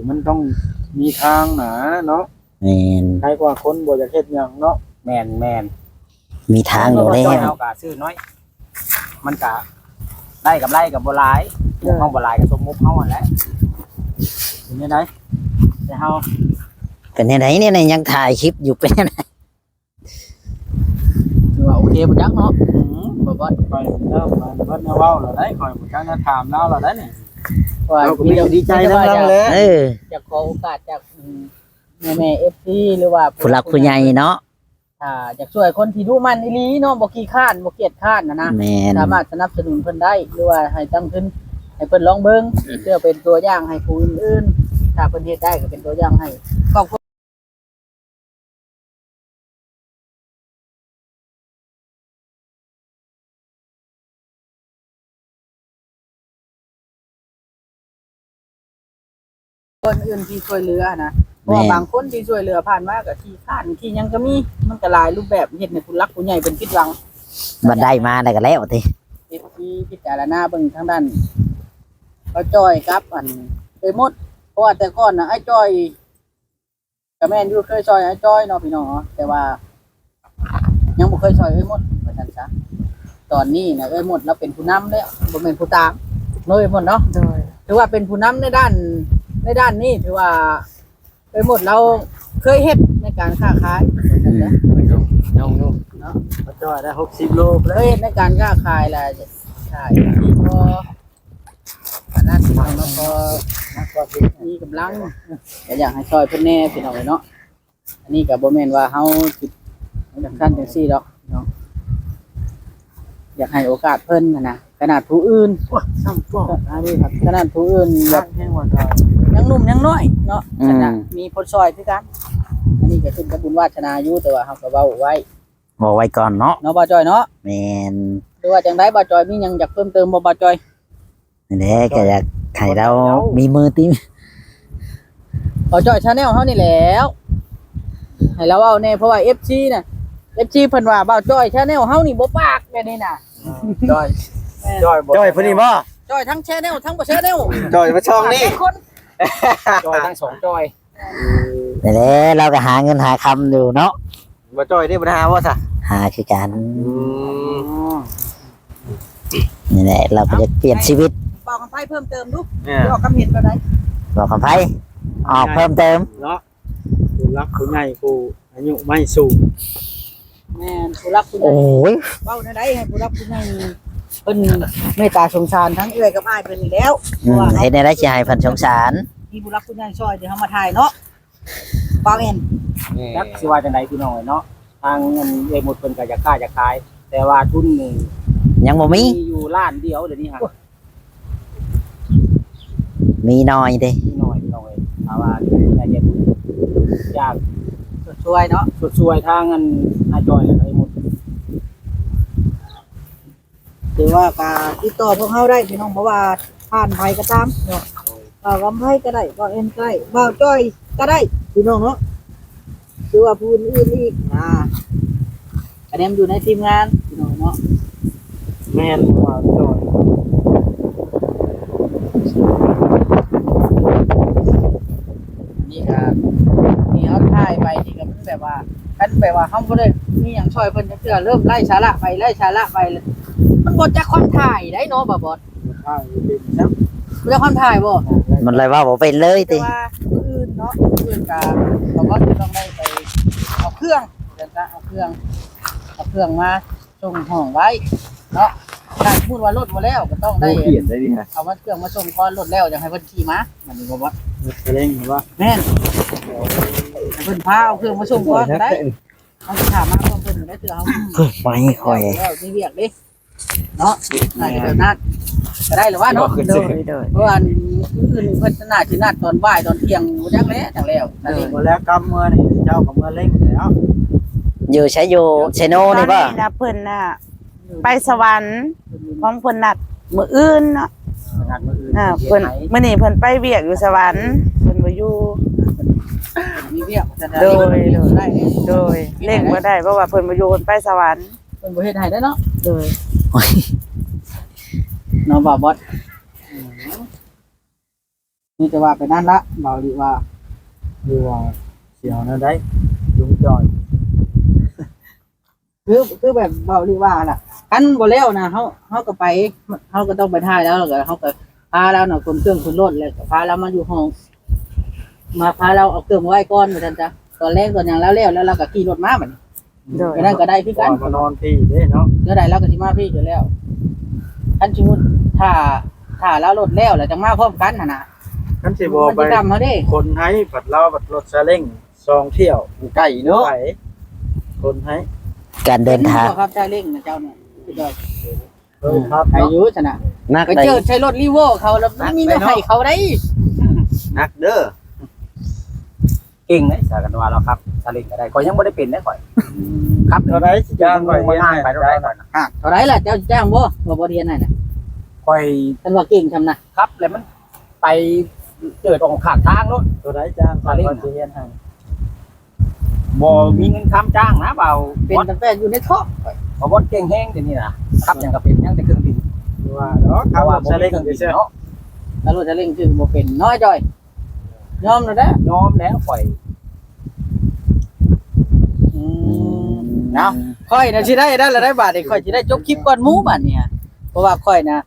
มันต้องมีทางหนาเนาะแม่น ใครกว่าคนบ่อยากเฮ็ดหยังเนาะ แม่น มีทางอยู่แล้ จ้อยว เฮาก็ซื้อน้อย มันก็ได้กับไรกับบ่หลายเฮาบ่หลายก็สมมุติเฮานั่นแหละเป็นจังได๋แต่เฮา เป็นจังไดเนี่ยยังถ่ายคลิปอยู่เป็นจังได ถือว่าโอเคบ่จักเนาะบ่บ่ ไปแล้วมาเพิ่นเว้าแล้วได้ข่อยบ่จักจะถามแล้วแล้วได้นี่ ว่า เราก็มีดีใจนำแล้วแหละ เออ จะขอโอกาสจากแม่ FC หรือว่า ผู้หลักผู้ใหญ่เนาะ อยากช่วยคนที่ดูมันอีหลีเนาะบ่ขี้คร้านบ่เกียจคร้านนะ แม่น สามารถสนับสนุนเพิ่นได้หรือว่าให้ตั้งขึ้นให้เพิ่นลองเบิ่งเพื่อเป็นตัวอย่างให้ผู้อื่นๆถ้าเพิ่นเฮ็ดได้ก็เป็นตัวอย่างให้ครอบครัวคนอื่นที่ช่วยเหลือนะเพราะว่าบางคนที่ช่วยเหลือผ่านมาก็ขี้คร้านขี้หยังก็มีมันก็หลายรูปแบบเฮ็ดให้ผู้หลักผู้ใหญ่เพิ่นผิดหวัง บันไดมาได้ก็แล้วติ FC พิจารณาเบิ่งทางด้านเขาจ้อยครับไปหมดเพราะว่าแต่ก่อนน่ะไอ้จ้อยก็แม่นอยู่เคยซอยไอ้จ้อยเนาะพี่น้องเนาะแต่ว่ายังบ่เคยซอยไอ้หมดว่าซั่นซะตอนนี้น่ะไอ้หมดเราเป็นผู้นำแล้วบ่แม่นผู้ตามเนาะไอ้หมดเนาะถือว่าเป็นผู้นำในด้านนี้ถือว่าไอ้หมดเราเคยเฮ็ดในการค้าขายว่าซั่นซะ น้องนู่นเนาะมาจอยได้60โล เค แล้ว ยเฮ็ดในการค้าขายแล้วใช่ที่พออันนั้นพี่น้องเนาะพอ มากกว่าสิ มีกำลังก็อยากให้ซอยเพิ่นแน่พี่น้องเนาะอันนี้ก็บ่แม่นว่าเฮาสิจังซั่นจังซี่ดอกเนาะอยากให้โอกาสเพิ่นนะขนาดผู้อื่น ซ้ำฟ้องอันนี้ครับ ขนาดผู้อื่นแบ รั บ กแห่งวันดาว ยังหนุ่มยังน้อยเนาะขนาดมีผลซอยคือกันอันนี้ก็ขึ้นกับบุญวาสนาอยู่แต่ว่าเฮาก็เว้าไว้ บอกไว้ก่อนเนาะ เนาะบ่าวจอยเนาะ แม่น หรือว่าจังได๋บ่าวจอยมีหยังอยากเพิ่มเติมบ่บ่าวจอย นั่นแหละก็อยากให้เรามีมือติ บ่าวจอยชาแนลเฮานี่แหล้วให้เราเว้าแน่เพราะว่า FC น่ะ FC เพิ่นว่าบ่าวจอยชาแนลเฮานี่บ่ปากแบบนี้น่ะ จอยจอยบ่ จ้อยพุ่นนี่บ่ จอยทั้งแชนแนลทั้งบ่แชนแนล จอยมาช่องนี่ คน จอยทั้งสองจอย นั่นแหละเราก็หาเงินหาคำอยู่เนาะ บ่จอยได้ปัญหาว่าซะ หาคือกันนี่แหละเราก็จะเปลี่ยนชีวิต บอกกันไปเพิ่มเติมดู เนี่ย บอกคำเห็นก็ได้ บอกกับไผออกเพิ่มเติม เนาะผู้รักผู้ใหญ่ผู้อายุไม่สูง แม่นผู้รักผู้ใหญ่ โอ้ย เว้าได้ให้ผู้รักผู้ใหญ่เพิ่นเมตตาสงสารทั้งเอื้อยกับอ้ายเพิ่นนี่แล้วเพราะว่า เฮ็ดได้สิให้เพิ่นสงสาร มีผู้รักผู้ใหญ่ช่วยเดี๋ยวเฮามาถ่ายเนาะบ่าวเอ็น จักสิว่าจังไดพี่น้องเนาะทางเงินเอหมดเพิ่นก็อยากค้าอยากขาย แต่ว่าทุนนี่ ยังบ่มี มีอยู่ล้านเดียวเดี๋ยวนี้ฮะ มีน้อยเด้ พี่น้อยพี่น้องเอ้ยถ้าว่าอยากจะอยาก ช่วยเนาะ สุดช่วยทางเงินอาจอยแล้วก็ไอ้หมด ถือว่าก็ติดต่อพวกเฮาได้พี่น้องเพราะว่าผ่านไผก็ตามเนาะบ่าวกำไผก็ได้บ่าวเอ็นก็ได้บ่าวจ้อยก็ได้พี่น้องเนาะหรือว่าผู้อื่นอีกอันนี้มันอยู่ในทีมงานพี่น้องเนาะ แม่นว่าจอย นี่ก็นี่เขาถ่ายไปนี่ก็มันแบบว่ากันแบบว่าเขาบ่ได้มีหยังช่วยเพิ่นจักเทื่อเริ่มไล่สาระไปไล่สาระไปเลยมันบ่จักความถ่ายได้เนาะบ่บอด ข้างเป็นซับ บ่จักความถ่ายบ่ มันเลยว่าบ่เป็นเลย แต่ ติ ว่าผู้อื่นเนาะผู้อื่นก็เขาก็ต้องได้ไปเอาเครื่องเดี๋ยวจะเอาเครื่องมาส่งห้องไว้เนาะถ้าสมมุติว่ารถบ่แล้วก็ต้องได้ เปลี่ยนได้ดิฮะ เอามาเครื่องมาส่งก่อนรถแล้วจังให้เพิ่นขี่มามันนี่บ่บอด เร่งว่า แม่นให้เพิ่นพาเอาเครื่องมาส่งก่อนก็ได้ เอาสิถามมาเพิ่นได้เตือเอา ไม่ค่อย แล้วมีเวียกดิเนาะน่าจะแบบนั้นก็ได้หรือว่าเนาะ โดยโดย เพราะว่าอื่นเพิ่นน่าสินัดตอนบ่ายตอนเที่ยงบ่จักแล้วจังแล้วนั่นเอง หมดแล้วกำมือนี่เจ้ากับมือเร่งแล้ว อยู่ใช้อยู่ไชโนนี่บ่ ตอนะเพิ่นน่ะไปสวรรค์ของเพิ่นนัดมื้ออื่นเนาะ งานมื้ออื่น เพิ่นมื้อนี้เพิ่นไปเวียกอยู่สวรรค์เพิ่นบ่อยู่ มีเวียกจะได้ โดย ได้เด้ โดยเร่งบ่ได้เพราะว่าเพิ่นบ่อยู่เพิ่นไปสวรรค์ เพิ่นบ่เฮ็ดให้ได้เนาะ โดย เนาะบ่บอส นี่แต่ว่าไปนั่นละเบาดีว่า ดูว่าเสียวนะได้ลุงจอย คือแบบเบาดีว่าล่ะคันบ่แล้วนะเขาก็ไปเขาก็ต้องไปท่ายแล้วแล้วก็เขาก็พาเราเนาะคนเครื่องคนรถเลยก็พาเรามาอยู่ห้องมาพาเราเอาเครื่องไว้ก่อนเหมือนกันจ้ะตอนแรกตอนอย่างแล้วเราก็ขี่รถมาบัดนี้ โดย ไปนั่นก็ได้คือ ก่ กั อน นมานอนพี่เด้เนาะ แล้วได้เราก็สิมาพี่อยู่แล้วคันสมมุติถ้าเรารถแล้วแล้วจะมาพร้อมกันน่ะนะ คันสิบ่ มัน ไป สิดำเขาเด้ คนให้บัดเราบัดรถซาเล้ง2เที่ยวไก่เนาะคนให้ การเดินทาง ห็บ่ครับชายเร่งนะเจ้าเนี่ยสุดยอด ครับ อายุชนะ นัก ไป ได้ เจอใช้รถรีโวเขาแล้วมีเนื้อให้เขาได้ นักเด้อ เก่งเลยสากันว่าเราครับสลิงก็ได้ข่อยยังบ่ได้เป็นได้ข่อยครับ เท่าไรสิจ้างไว้ มา เฮ็ด นั่ง ให้ ไป ได้ ได้ก่อนนะ เท่าไรล่ะเจ้าจ้างบ่เรียนให้น่ะ ข่อย ท่านว่าเก่งชำนะครับ แล้วมันไปเจิดออกข้างทางโนู้น เท่าไรจ้างก่อนว่าสิเฮ็ดให้ บ่มีเงินค้ำจ้างนะเบา เป็นตั้งแต่อยู่ในท้อง บ่บ่เก่งแฮงเดี๋ยวนี้นะครับยังก็เป็นยังแต่เครื่องบิน ว่าเนาะ เพ ขับ ราะ ร ว่า ถ บ่ ซา มี เล้ง เครื่องบิน ซื่อ เนาะ ถ้ารถจะเร่งคือบ่เป็นน้อยจ้อยยอมแล้วเด้อย อมแล้วข่อย เนาะค่อยน่ะสิได้แล้วได้บาทนี่ค่อยสิได้จบคลิปก่อนหมู่บัดเนี่ยเพราะว่าค่อยนะ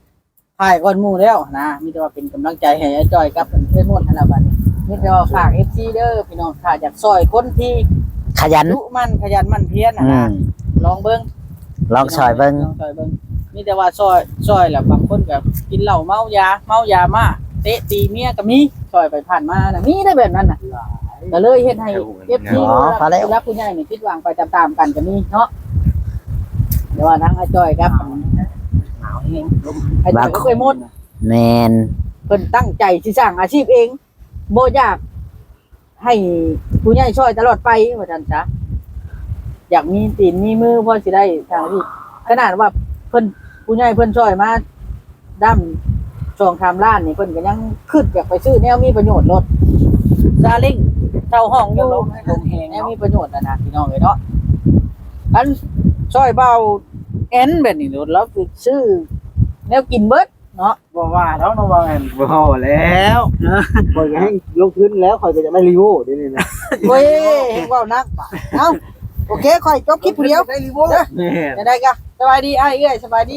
ถ่ายก่อนหมู่แล้วนะมีแต่ว่าเป็นกำลังใจให้ไอ้จ้อยกับเพื่อนหมดนั่นล่ะบัดนี้มีแต่ว่าฝาก FC เด้อพี่น้องถ้าอยากซอยคนที่ ขยัน ดุมันขยันมันเพียรนะ อื นะ ม ลองเบิ้ง ลองซอยเบิ่ง ลองซอยเบิ้งมีแต่ว่าซอยแหละบางคนก็กินเหล้าเมายามาเตะตีเมียก็มีซอยไปผ่านมานะมีได้แบบนั้นน่ะก็เลยเฮ็ดให้เอฟซี อ๋อพอแล้ว รับผู้ใหญ่นี่คิดหวังไปตามๆกันก็มีเนาะแต่ว่าทั้งอาจอยครับ หนาวแฮงลม อาจอยก็เคยหมด แมน เพิ่นตั้งใจสิสร้างอาชีพเองบ่อยากให้ผู้ใหญ่ช่วยตลอดไปว่าซั่นซะอยากมีตีนมีมือพอสิได้ทางที่ขนาดว่าเพิ่นผู้ใหญ่เพิ่นช่วยมาด้ำช่องทำร้านนี่เพิ่นก็ยังคิดอยากไปซื้อแนวมีประโยชน์รถซาเล้งเช่าห้องอยู่ ลมแฮง แนว เนาะ มีประโยชน์นะพี่น้องเอ้ยเนาะอันช่วยเบาแอนแบบนี้รถแล้วคือซื้อแนวกินเบิดเนาะ บ่ว่าเนาะน้องว่าแม่นบ่แล้วข่อยก็ให้ลงทุนแล้วข่อยก็จะได้รีวิวเดี๋ยวนี้นะ เว้ยเห็นว่านักป่ะเอ้าโอเคค่อยจบคลิปเดียวได้รีโว แม่น จะได้กะสบายดีไอ้เอ้ยสบายดี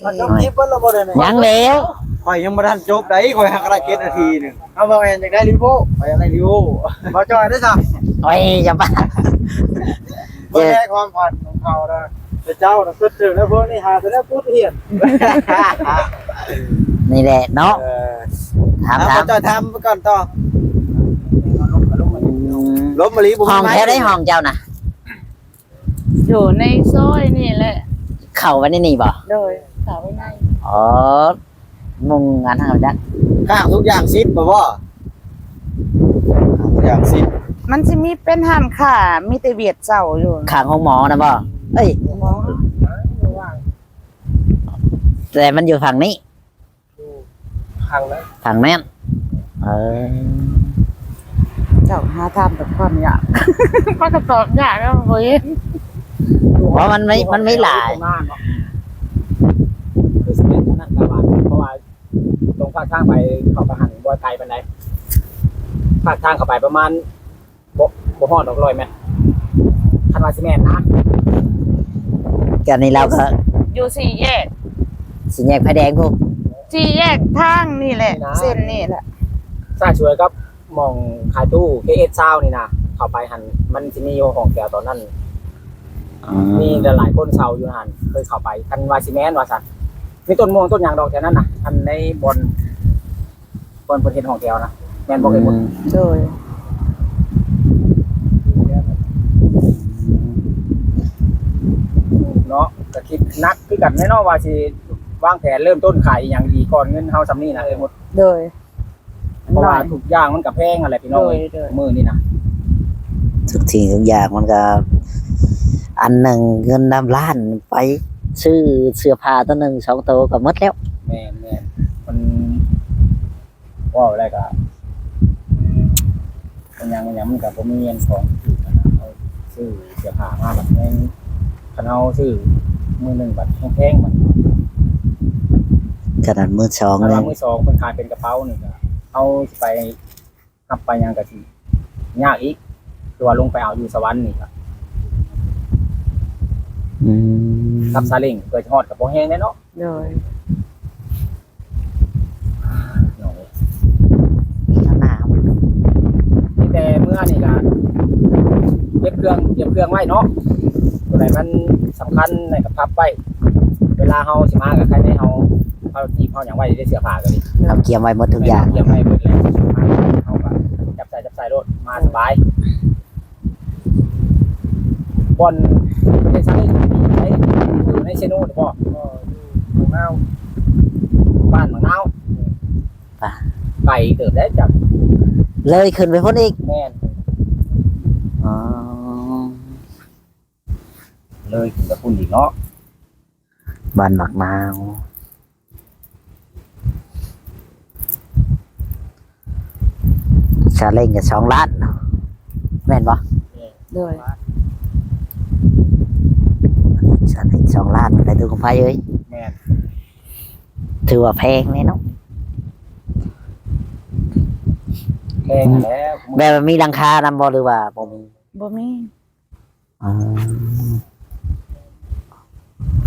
มันจบคลิปเบิ่แล้วบ่ได้แม่ ยังแล้ว ข่อยยังบ่ทันจบได้ข่อยหักละ7นาทีนึงเอาบ่แม่นอยากได้รีวิวข่อยอยากได้รีวิวบ่จอยได้ซะ โอ้ยอย่าบ้า บ่ได้ความฝันของเขานะแต่เจ้าน่ะคิดถึงแล้วพวกนี้หาแต่แล้วพูดเหี้ยน นี่แหละเนาะถาม เอาจอยทำไปก่อนต่อล้มมะลิบ่ ห้องแท้ได้ห้องเจ้าน่ะ อยู่ในซอยนี่แหละ เข้าไว้ในนี่บ่ โดยสาวไว้ใน อ๋อมุงงานทางเขาจัก ข้างทุกอย่างซิปบ่บ่ทุกอย่างซิป มันจะมีเป็นห้านค้ามีแต่เวียดเจ้าอยู่ ข้างห้องหมอนะบ่เอ้ย หมอ แต่มันอยู่ฝั่งนี้ ข้างแล้ว ฝั่งแม่นเออ เจ้าหาทำแบบความอยาก ก็กระตอบอยากแล้วเฮ้ย เพราะมันไม่หลาย คือสิเป็นนั่นกะว่าเพราะว่าตรงภาคทางไปเข้าไปหันบ่ไกลปานใดภาคทางเข้าไปประมาณบ่ฮอดดอก100เมตรคันว่าสิแม่นนะ กันนี้เราก็ อยู่สี่แยก สิแยกไฟแดงพวก สี่แยกทางนี่แหละ เส้นนี่แหละ สร้างช่วยกับหมองขายตู้ KS ซาวนี่นะเข้าไปหันมันสิมีอยู่ห้องแถวตอนนั้น มีหลายคนเช่าอยู่หันเคยเข้าไปกันว่าสิแม่นว่าซั่นมีต้นม่วงต้นยางดอกแถวนั้นน่ะอันในบอนเพิ่นเฮ็ดห้องแถวนะแม่นบ่เคยหมด โดย เนาะก็คิดนักคือกันแน่นอนว่าสิวางแผนเริ่มต้นขายอหย่างดีก่อนเงินเฮาซำนี้นะหมด โดย เพราะว่าทุกอย่างมันก็แพงอะไรพี่น้องเอ้ย โดย มื้อนี้นะ ทุกทีทุกอย่างมันก็อันหนึ่งเงินนำล้านไปซื้อเสื้อผ้าตัวหนึ่งสองตัวก็หมดแล้ว แม่นมันว่าอะไรก็มันยังมันก็บ่มีเงินของถูกนะเอาซื้อเสื้อผ้ามาแบบนี้คันเฮาซื้อมื้อหนึงบัดแพงๆบัด ขนาดมือสอง ถ้า เลย ว่ามือสองเพิ่นขายเป็นกระเป๋านี่ก็ เอาสิไปขับไปยังก็สิยากอีกตัวลงไปเอาอยู่สวรรค์นี่ก็ อืม ขับซาเล้งเพื่อจะฮอดกับบ่แห้งแน่เนาะ โดย เนาะ หนาว มีแต่เมื่อนี่ก็เก็บเครื่องไว้เนาะตัวไหนมันสำคัญในกับพับไว้เวลาเฮาสิมากับใครในเฮาจีบเฮาหยังไว้ได้เสื้อผ้าก็ดี เอาเกียมไว้หมดทุกอย่าง เตรียมไว้เบิดแล้วเฮาก็จับใส่รถมาสบายบอนประเทศไทยอยู่ในเชโน่หรือเปล่าอยู่นาวบ้านหมังนาวไก่เติบได้จาก เลยขึ้นไปพุ่นอีก แม่น อ๋อ เลยกับคุณอีกเนาะ บ้านหมักนาวชาเล่งกับ2 ล้านเนาะแม่นบ่ โดย ชาเล่ง2 ล้านได้ตู้กำไฟเอ้ย แม่น ถือว่าแพงแน่เนาะ แพงแล้ว แบบว่ามีหลังคานำบ่หรือว่าบ่มี บ่มี อ๋อ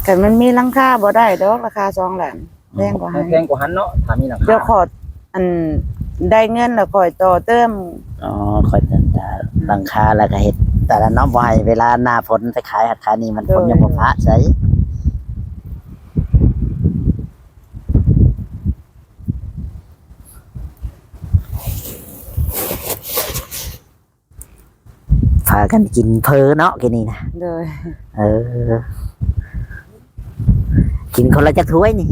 แต่มันมีหลังคาบ่ได้ดอกราคา2 ล้านแพงกว่าให้ แพงกว่าหันเนาะถ้ามีหลังคา เดี๋ยวขออันได้เงินแล้วค่อยต่อเติม อ๋อค่อยจะหลังคาแล้วก็เฮ็ดแต่ละเนาะบ่ให้เวลาหน้าฝนไปขายหัดขายนี่มันฝนยังบ่พระใส่พากันกินเพอเนาะกินนี่นะ โดย เออ กินคนละจักถ้วยนี่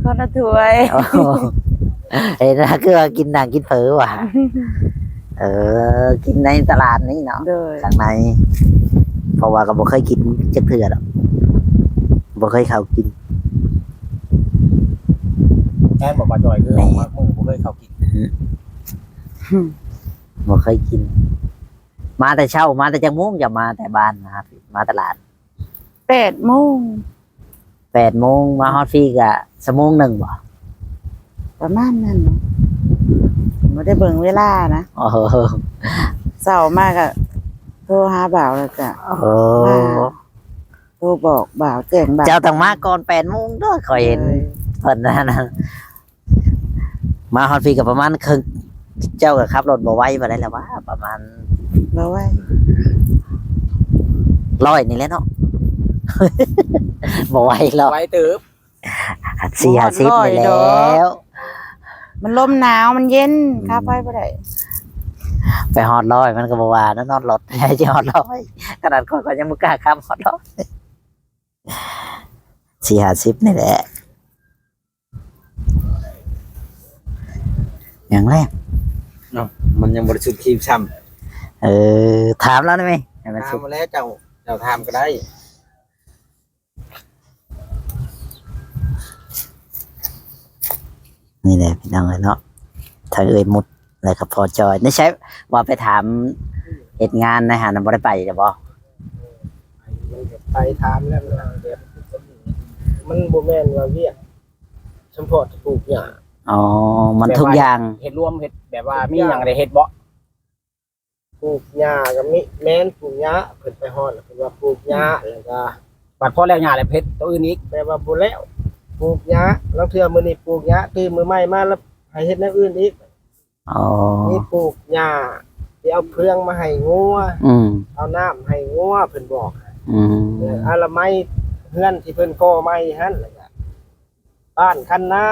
คนละถ้วย โอ้โหเอ้ยนะคือว่ากินกินเผลอว่ะเออ กินในตลาดนี่เนาะ โดย ข้างในเพราะว่าก็บ่เคยกินจักเทื่อหรอกบ่เคยเข้ากิน แม่นบอกว่าจอยคือออกมามึงบ่เคยเข้ากิน บ่เคยกิน มาแต่เช้ามาแต่จังโมงอย่ามาแต่บ้านนะครับมาตลาด 8 โมง 8 โมงมาฮอดฟรีก็ชั่วโมงหนึงบ่ ประมาณนั้นบ่ได้เบิ่งเวลานะ โอ้โห เช้ามากก็โทรหาบ่าวแล้วก็ โอ้ โทรบอกบ่าวแจ้งบ่าว เจ้าต้องมาก่อน8 โมงเด้อข่อยเห็น เพิ่นนั่นนะมาฮอดฟรีก็ประมาณครึ่งเจ้าก็ขับรถบ่ไหวบ่ได้แล้วว่าประมาณ บ่ไหว 100นี่แหละเนาะ บ่ไหวหรอก ไว้เติบ 4-50นี่แล้ว มันลมหนาวมันเย็นขับไปบ่ได้ ไปฮอด100มันก็บ่ว่านะนอนรถ ให้สิฮอด100ขนาดข้อยก็ยังบ่กล้าขับฮอด100 4-50นี่แหละอย่างแรก มันยังบริสุทธิ์ครีมช้ำ เออถามแล้วได้ไหมให้มัน ถา สุ ม ด มาแล้วเจ้าถามก็ได้ นี่แหละพี่น้องเนาะทางเอ่ยมุดแล้วก็พอจอยนี่ใช่ว่าไปถามเหตุงานนะฮะนำบ่ได้ไปจะบ่ ไปถามแล้วมันบ่แม่นว่าเวียกเฉพาะปลูกหญ้า อ๋อมันทุกอย่าง เฮ็ดรวมเฮ็ดแบบว่ามีหยังได้เฮ็ดบ่ ปลูกหญ้าก็มีแม่นปลูกหญ้าเพิ่นไปฮอดแล้วเพิ่นว่าปลูกหญ้าแล้วก็ บัดพอแล้วหญ้าแล้วเพชรตัวอื่นอีก แปลว่าบ่แล้วปลูกหญ้าแล้วเทื่อมื้อนี้ปลูกหญ้าตื่นมื้อใหม่มาแล้วให้เฮ็ดแนวอื่นอีก อ๋อ นี่ปลูกหญ้าสิเอาเครื่องมาให้งัว อืม เอาน้ำให้งัวเพิ่นบอก อืม อาละไม้เฮือนที่เพิ่นก่อไม้หั่นแล้วก็บ้านคันนา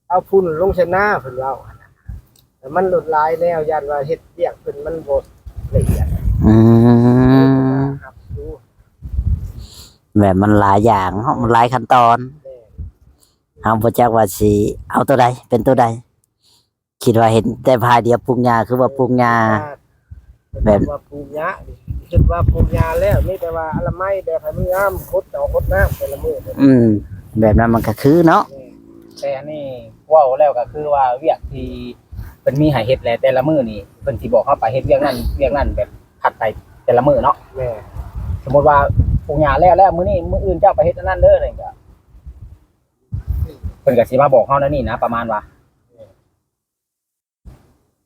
เอาพุ่นลงชนะเพิ่นเว้าแต่มันหลุดหลายแล้วย่านว่าเฮ็ดเวียกเพิ่นมันบ่ละเอียด อืม ครับดู แบบมันหลายอย่างเนาะมันหลายขั้นตอนเฮาบ่จักว่าสิเอาตัวใดเป็นตัวใดคิดว่าเห็นแต่พายเดียวปรุงยาคือว่าปรุงยา แบบ ว่าปลูกหญ้าคิดว่าปลูกหญ้าแล้วมีแต่ว่าอะละไม้แบบให้มันงามคดเอาคดน้ำแต่ละมื้อ อืม แบบนั้นมันก็คือเนาะ แต่อันนี้เว้าแล้วก็คือว่าเวียกที่เพิ่นมีให้เฮ็ดแหละแต่ละมื้อนี่เพิ่นสิบอกเฮาไปเฮ็ดเวียกนั้นแบบผัดไปแต่ละมื้อเนาะ แม่ สมมุติว่าปลูกหญ้าแล้วมื้อนี้มื้ออื่นเจ้าไปเฮ็ดอันนั้นเด้ออะไรก็เพิ่นก็สิมาบอกเฮานั่นนี่นะประมาณว่า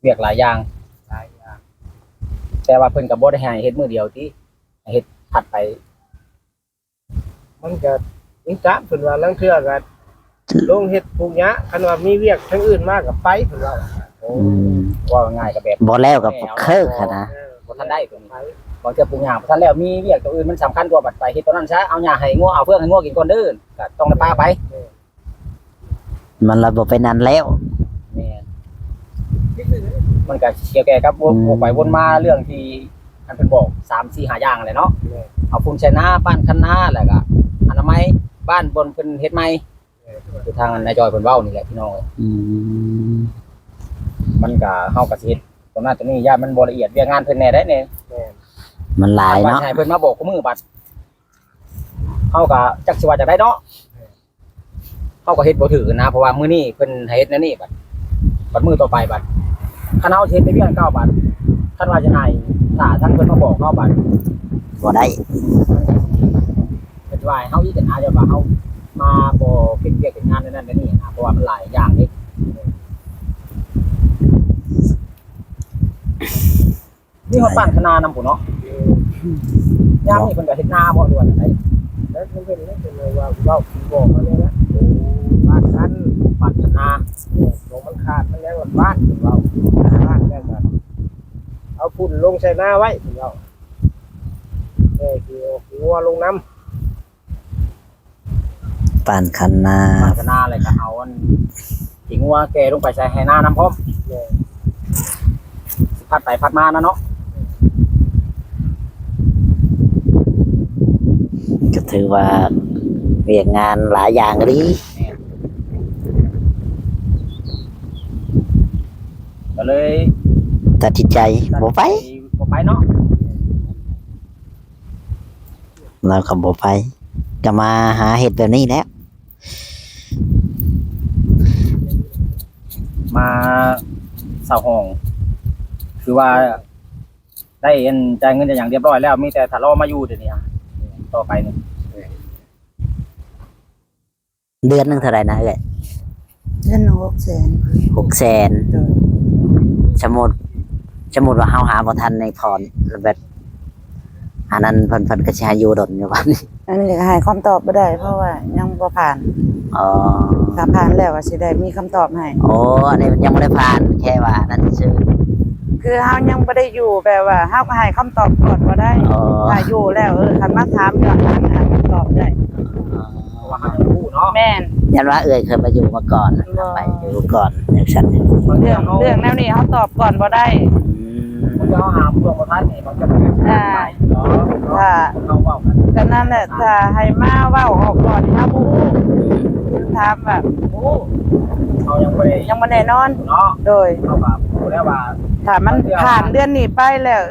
เวียกหลายอย่างแต่ว่าเพิ่นก็บ่ได้ให้เฮ็ดมื้อเดียวติให้เฮ็ดผัดไป มันก็อิงกะเพิ่นว่าลังเทื่อก็ลงเฮ็ดปลูกหญ้าคันว่ามีเวียกทั้งอื่นมากก็ไปเพิ่นว่า ว่าง่ายก็แบบ บ่แล้วกับเคิกหั้นนะ บ่ทันได้ตัวนี้บ่เจอปลูกหญ้าบ่ทันแล้วมีเวียกตัวอื่นมันสำคัญกว่าบัดไปเฮ็ดตัวนั้นซะเอาหญ้าให้งัวเอาเพื่องให้งัวกินก่อนเด้อก็ต้องได้ปาไป มันระบบไปนั้นแล้ว แม่นมันก็เกี่ยวแก่กับวกไปวนมาเรื่องที่อันเพิ่นบอก3 4 5อย่างแหละเนาะเอาฝุ่นใส่นาบ้านคันนาแล้วก็อนามัยบ้านบนเพิ่นเฮ็ดใหม่คือทางนายจอยเพิ่นเว้านี่แหละพี่น้อง อืม มันก็เฮาก็สิเฮ็ดตรงนั้นตรงนี้ย่ามันบ่ละเอียดเวียกงานเพิ่นแน่ได้แน่ มันหลายเนาะ ให้เพิ่นมาบอกกูมือบัดเฮาก็จักสิว่าจะได้เนาะเฮาก็เฮ็ดบ่ถือนะเพราะว่ามื้อนี้เพิ่นให้เฮ็ดแนวนี้บัดมื้อต่อไปบัดคันเฮาเฮ็ดได้เพียง9 บาทคันว่าจะให้ถ้าทั้งเพิ่นมาบอกเฮาบัด บ่ได้ เพิ่นว่าให้เฮาอีกนะเดี๋ยวว่าเฮามาบ่เป็นเวียกเป็นงานนั่นนี่นะเพราะว่ามันหลายอย่างนี่นี่ฮอดบ้านคณานำพุ่นเนาะยามนี้เพิ่นก็เฮ็ดนาบ่ด้วยจังได๋ แล้วเพิ่นได้เป็นว่าเว้าบอกมาเลยนะบ้านคัน บ้านคณา ลงมันขาดมันยังบ้านเพิ่นเว้าบ้านแม่นกันเอาพุ่นลงใส่หน้าไว้เพิ่นเว้าคืองัวลงน้ำ ปานคันนา บ้านคณาอะไรก็เอาอันสิงัวแก่ลงไปใส่ให้หน้าน้ำพร้อมสิพัดไปพัดมานะเนาะ ก็ถือว่าเวียกงานหลายอย่างดี ก็เลย ตัดสินใจบ่ไป บ่ไปเนาะ เราก็บ่ไปก็มาหาเห็ดแบบนี้แหล้ว มาเสาห้องคือว่าได้เอ็นจ่ายเงินอย่างเรียบร้อยแล้วมีแต่ถ้ารอมาอยู่เดี๋ยวนี้ต่อไปนี่ เดือนหนึงเท่าไหร่นะเอ้ย เดือน600,000 600,000สมมุติว่าเฮาหาบ่ทันในพรแบบอันนั้นเพิ่นก็สิให้อยู่ดนอยู่บัดนี้ อันนี้ก็ให้คำตอบบ่ได้เพราะว่ายังบ่ผ่าน อ๋อ ถ้าผ่านแล้วก็สิได้มีคำตอบให้ โอ้อันนี้มันยังบ่ได้ผ่านแค่ว่านั่นซื่อ คือเฮายังบ่ได้อยู่แบบว่าเฮาก็ให้คำตอบก่อนบ่ได้ อ๋อ ถ้าอยู่แล้วคันมาถามย้อนหลังหาคำตอบได้ เพราะว่าเขาจะรู้เนาะ แม่น ยันว่าเอ้ยเคยมาอยู่มาก่อนนะไปอยู่ก่อนอย่างฉัน บาง เรื่อง เขา เรื่องแนวนี้เฮาตอบก่อนบ่ได้ บางเขาหาเพื่อนมาทันนี่มันจะเป็นไปเนาะ ถ้า เขาเว้ากัน ก็นั่นแหละถ้าให้มาเว้าออกก่อนเฮาบ่ฮู้ถามว่าโอ้ เขายังไม่ได้ ยังบ่แน่นอน เนาะ โดย เขาแบบรู้แล้วว่า ถ้ามันผ่านเดือนนี้ไปแล้ว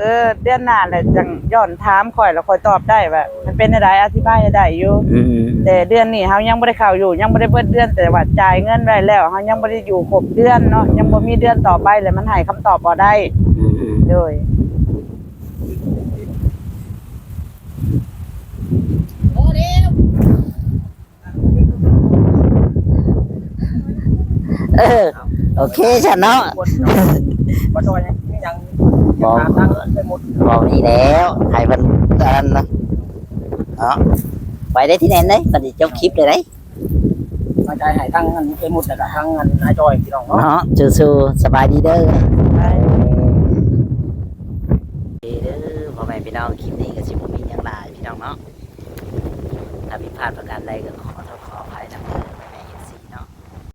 เดือนหน้าแหละจังย้อนถามข่อยแล้วข่อยตอบได้ว่ามันเป็นจังไดอธิบายได้อยู่ อืม แต่เดือนนี้เฮายังบ่ได้เข้าอยู่ยังบ่ได้เบิดเดือนแต่ว่าจ่ายเงินไว้แล้วเฮายังบ่ได้อยู่ครบเดือนเนาะยังบ่มีเดือนต่อไปเลยมันให้คำตอบบ่ได้ อืม โดย โอเคฉันเนาะ บ่จอยยัง บอก ตั้งไปหมด บอกนี่แล้วให้เพิ่นอันนะเนาะไปได้ที่ไหนเด้ปฏิจบคลิปเลยเด้ มาใจให้ทั้งอันไปหมดแล้วก็ทั้งอันนายจอยพี่น้องเนาะ เนาะสู้ๆสบายดีเด้อ ไป เด้อพ่อแม่พี่น้องคลิปนี้ก็สิบ่มีหยังหลายพี่น้องเนาะถ้าผิดพลาดประการใดก็ขอโท